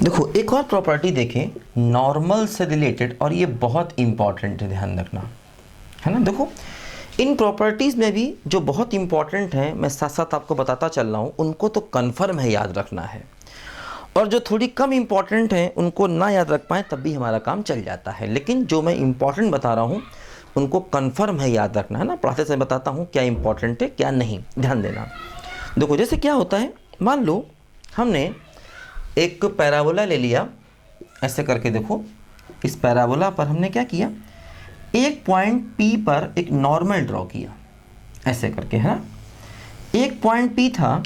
देखो एक और प्रॉपर्टी देखें नॉर्मल से रिलेटेड, और ये बहुत इंपॉर्टेंट है, ध्यान रखना है ना। देखो इन प्रॉपर्टीज़ में भी जो बहुत इंपॉर्टेंट हैं मैं साथ साथ आपको बताता चल रहा हूँ, उनको तो कन्फर्म है याद रखना है, और जो थोड़ी कम इंपॉर्टेंट हैं उनको ना याद रख पाएँ तब भी हमारा काम चल जाता है। लेकिन जो मैं इंपॉर्टेंट बता रहा हूँ उनको कन्फर्म है याद रखना है ना। प्रोसेस में बताता हूँ क्या इंपॉर्टेंट है क्या नहीं, ध्यान देना। देखो जैसे क्या होता है, मान लो हमने एक पैराबोला ले लिया ऐसे करके। देखो इस पैराबोला पर हमने क्या किया, एक पॉइंट P पर एक नॉर्मल ड्रॉ किया ऐसे करके, है ना। एक पॉइंट P था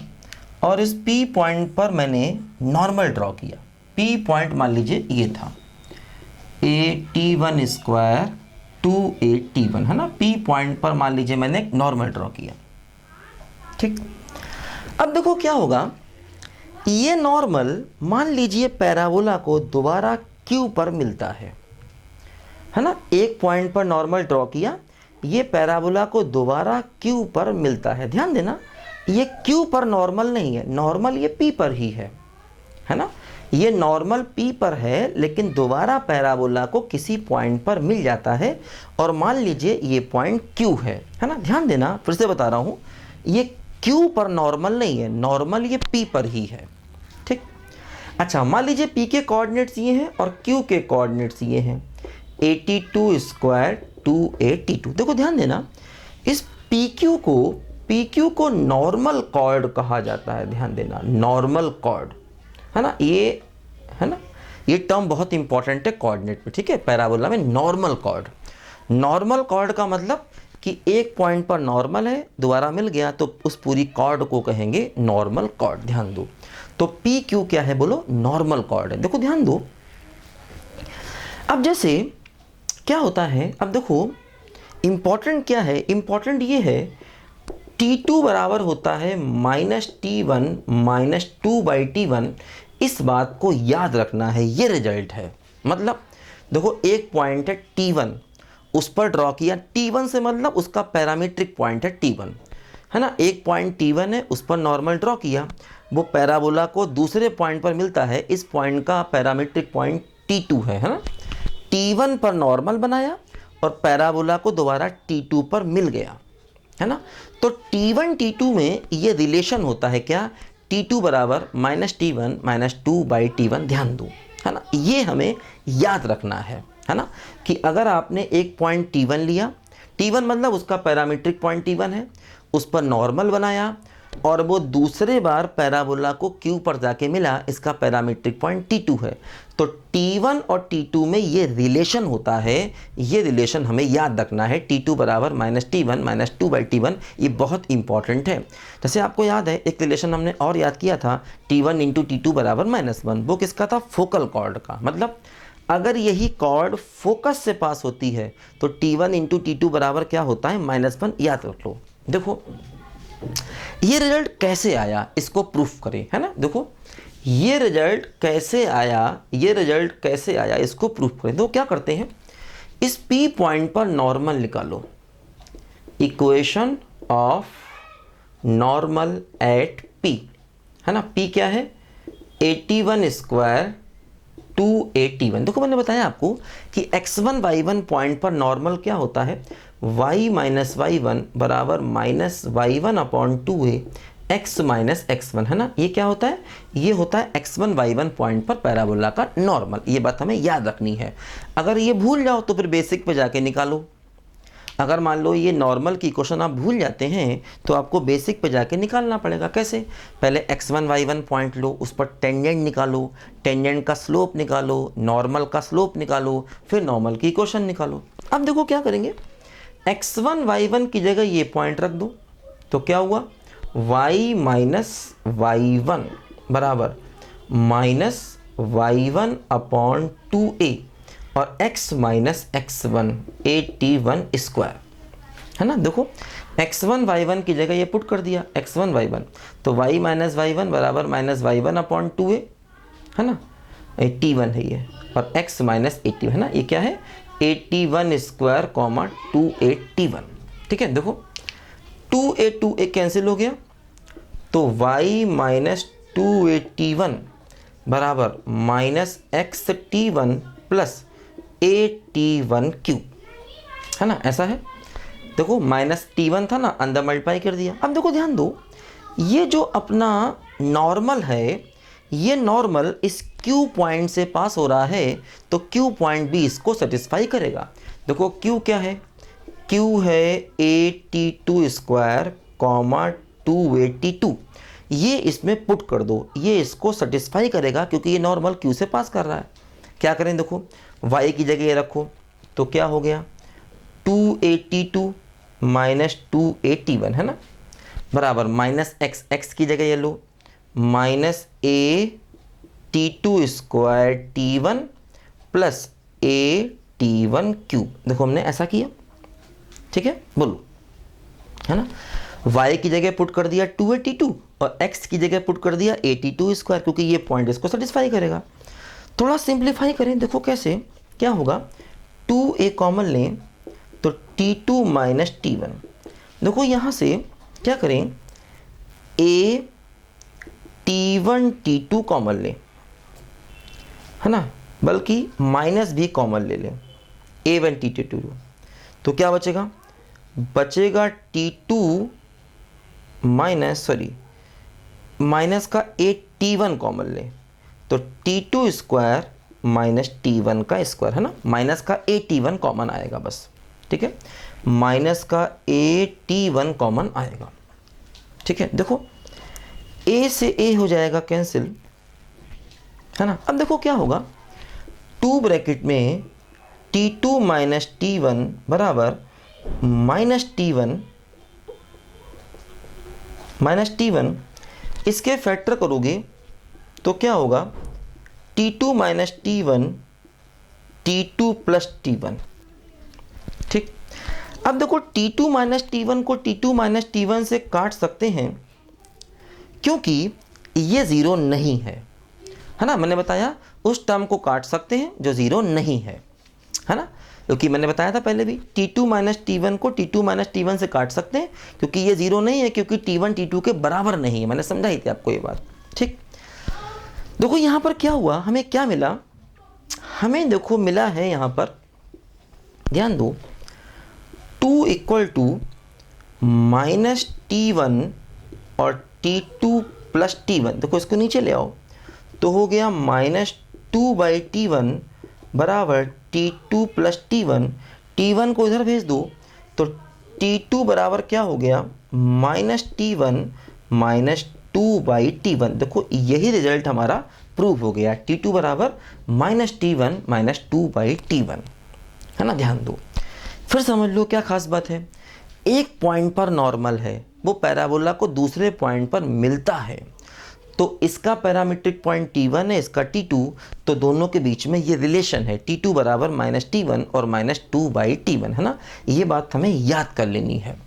और इस P पॉइंट पर मैंने नॉर्मल ड्रॉ किया। P पॉइंट मान लीजिए ये था AT1 स्क्वायर 2AT1, है ना। P पॉइंट पर मान लीजिए मैंने एक नॉर्मल ड्रॉ किया, ठीक। अब देखो क्या होगा, ये नॉर्मल मान लीजिए पैराबोला को दोबारा Q पर मिलता है ना। एक पॉइंट पर नॉर्मल ड्रॉ किया, ये पैराबोला को दोबारा Q पर मिलता है। ध्यान देना ये Q पर नॉर्मल नहीं है, नॉर्मल ये P पर ही है ना। ये नॉर्मल P पर है लेकिन दोबारा पैराबोला को किसी पॉइंट पर मिल जाता है, और मान लीजिए ये पॉइंट Q है ना। ध्यान देना फिर से बता रहा हूँ, ये Q पर नॉर्मल नहीं है, नॉर्मल ये P पर ही है, ठीक। अच्छा मान लीजिए P के कोऑर्डिनेट्स ये हैं और Q के कोऑर्डिनेट्स ये हैं, 82 स्क्वायर 282। देखो ध्यान देना इस PQ को नॉर्मल कॉर्ड कहा जाता है। ध्यान देना नॉर्मल कॉर्ड, है ना, ये है ना, ये टर्म बहुत इंपॉर्टेंट है कोऑर्डिनेट में, ठीक है। पैराबोला में नॉर्मल कॉर्ड, नॉर्मल कॉर्ड का मतलब कि एक पॉइंट पर नॉर्मल है दोबारा मिल गया तो उस पूरी कॉर्ड को कहेंगे नॉर्मल कॉर्ड। ध्यान दो, तो PQ क्या है बोलो, नॉर्मल कॉर्ड है। देखो ध्यान दो, अब जैसे क्या होता है, अब देखो इंपॉर्टेंट क्या है, इंपॉर्टेंट ये है T2 बराबर होता है -T1 -2/T1। इस बात को याद रखना है, ये रिजल्ट है। मतलब देखो एक पॉइंट है T1, उस पर ड्रॉ किया, T1 से मतलब उसका पैरामीट्रिक पॉइंट है T1, है ना। एक पॉइंट T1 है उस पर नॉर्मल ड्रॉ किया, वो पैराबोला को दूसरे पॉइंट पर मिलता है, इस पॉइंट का पैरामीट्रिक पॉइंट T2 है ना। T1 पर नॉर्मल बनाया और पैराबोला को दोबारा T2 पर मिल गया, है ना। तो T1 T2 में ये रिलेशन होता है क्या, T2 बराबर -T1 -2/T1। ध्यान दो, है ना, ये हमें याद रखना है ना, कि अगर आपने एक पॉइंट T1 लिया, T1 मतलब उसका पैरामीट्रिक पॉइंट T1 है, उस पर नॉर्मल बनाया और वो दूसरे बार पैराबोला को Q पर जाके मिला, इसका पैरामीट्रिक पॉइंट T2 है। तो T1 और T2 में ये रिलेशन होता है, ये रिलेशन हमें याद रखना है, T2 बराबर -T1 -2/T1। ये बहुत इंपॉर्टेंट है। जैसे आपको याद है एक रिलेशन हमने और याद किया था, T1 × T2 बराबर -1। वो किसका था, फोकल कॉर्ड का। मतलब अगर यही कॉर्ड फोकस से पास होती है तो T1 × T2 बराबर क्या होता है, -1। याद रख लो। देखो ये रिजल्ट कैसे आया इसको प्रूफ करें, है ना। देखो ये रिजल्ट कैसे आया, ये रिजल्ट कैसे आया इसको प्रूफ करें। तो क्या करते हैं, इस P पॉइंट पर नॉर्मल निकालो, equation of normal at P, है ना। P क्या है, 81 स्क्वायर 281। देखो मैंने बताया आपको कि x1 y1 पॉइंट पर नॉर्मल क्या होता है, y - y1 बराबर -y1/2a x - x1, है ना। ये क्या होता है, ये होता है x1 y1 पॉइंट पर पैराबोला का नॉर्मल। ये बात हमें याद रखनी है। अगर ये भूल जाओ तो फिर बेसिक पे जाके निकालो। अगर मान लो ये नॉर्मल की क्वेश्चन आप भूल जाते हैं तो आपको बेसिक पे जाके निकालना पड़ेगा। कैसे, पहले x1 y1 पॉइंट लो, उस पर टेंजेंट निकालो, टेंजेंट का स्लोप निकालो, नॉर्मल का स्लोप निकालो, फिर नॉर्मल की इक्वेशन निकालो। अब देखो क्या करेंगे, x1 y1 की जगह ये पॉइंट रख दो, तो क्या हुआ, y - y1 बराबर -y1/2a और x - x1 81 स्क्वायर, है ना। देखो x1 y1 की जगह ये पुट कर दिया, x1 y1, तो y - y1 बराबर -y1/2a, है ना, 81 है ये, और x - 80, है ना। ये क्या है, 81 स्क्वायर 281, ठीक है। देखो 2a कैंसिल हो गया, तो y - 281 बराबर minus x T one plus a t one Q, है ना, ऐसा है। देखो माइनस टी वन था ना, अंदर मल्टीप्लाई कर दिया। अब देखो ध्यान दो, ये जो अपना नॉर्मल है, ये नॉर्मल इस क्यू पॉइंट से पास हो रहा है, तो क्यू पॉइंट भी इसको सेटिस्फाई करेगा। देखो क्यू क्या है, क्यू है A T two square comma 282, ये इसमें पुट कर दो, ये इसको सेटिस्फाई करेगा क्योंकि ये नॉर्मल क्यू से पास कर रहा है। क्या करें, देखो y की जगह ये रखो तो क्या हो गया 282 माइनस 281, है ना, बराबर माइनस एक्स की जगह ये लो minus a T two square t one plus a t one cube. देखो हमने ऐसा किया, ठीक है, बोलो, है ना। y की जगह पुट कर दिया 282 और x की जगह पुट कर दिया 82 स्क्वायर, क्योंकि ये पॉइंट इसको सेटिस्फाई करेगा। थोड़ा सिंप्लीफाई करें, देखो कैसे, क्या होगा, 2a कॉमन लें तो t2 माइनस t1। देखो यहाँ से क्या करें, a t1 t2 कॉमन लें, है ना, बल्कि माइनस भी कॉमन ले लें, a1 t2, तो क्या बचेगा, बचेगा t2 माइनस माइनस का a t1 कॉमन लें तो t2 स्क्वायर माइनस t1 का स्क्वायर, है ना, माइनस का a t1 कॉमन आएगा बस, ठीक है, माइनस का a t1 कॉमन आएगा, ठीक है। देखो a से a हो जाएगा कैंसिल, है ना। अब देखो क्या होगा, 2 ब्रैकेट में t2 माइनस t1 बराबर माइनस t1, इसके फैक्टर करोगे तो क्या होगा, t2 minus t1 t2 plus t1, ठीक। अब देखो t2 माइनस t1 को t2 माइनस t1 से काट सकते हैं क्योंकि ये ज़ीरो नहीं है ना, मैंने बताया उस टर्म को काट सकते हैं जो ज़ीरो नहीं है ना, क्योंकि मैंने बताया था पहले भी t2 माइनस t1 को t2 माइनस t1 से काट सकते हैं क्योंकि ये ज़ीरो नहीं है, क्योंकि t1 t2 के बराबर नहीं है, मैंने समझाई थी आपको ये बात, ठीक। देखो यहाँ पर क्या हुआ, हमें क्या मिला, हमें देखो मिला है यहाँ पर, ध्यान दो, 2 इक्वल टू माइनस t1 और t2 प्लस t1, देखो इसको नीचे ले आओ तो हो गया माइनस 2/t1 बराबर t2 प्लस t1 को इधर भेज दो तो t2 बराबर क्या हो गया, माइनस t1 माइनस 2/t1। देखो यही रिजल्ट हमारा प्रूव हो गया, t2 बराबर माइनस t1 माइनस 2/t1, है ना। ध्यान दो, फिर समझ लो क्या खास बात है, एक पॉइंट पर नॉर्मल है, वो पैराबोला को दूसरे पॉइंट पर मिलता है, तो इसका पैरामीट्रिक पॉइंट t1 है, इसका t2, तो दोनों के बीच में ये रिलेशन है t2 बराबर माइनस t1 और माइनस 2/t1, है ना। ये बात हमें याद कर लेनी है,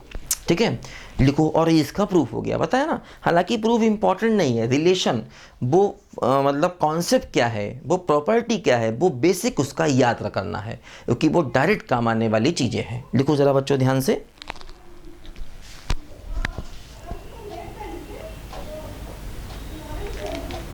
ठीक है, लिखो। और इसका प्रूफ हो गया, बताया ना, हालांकि प्रूफ इंपॉर्टेंट नहीं है, रिलेशन वो मतलब कॉन्सेप्ट क्या है, वो प्रॉपर्टी क्या है, वो बेसिक उसका याद करना है, क्योंकि वो डायरेक्ट काम आने वाली चीज़ें हैं। लिखो ज़रा बच्चों ध्यान से,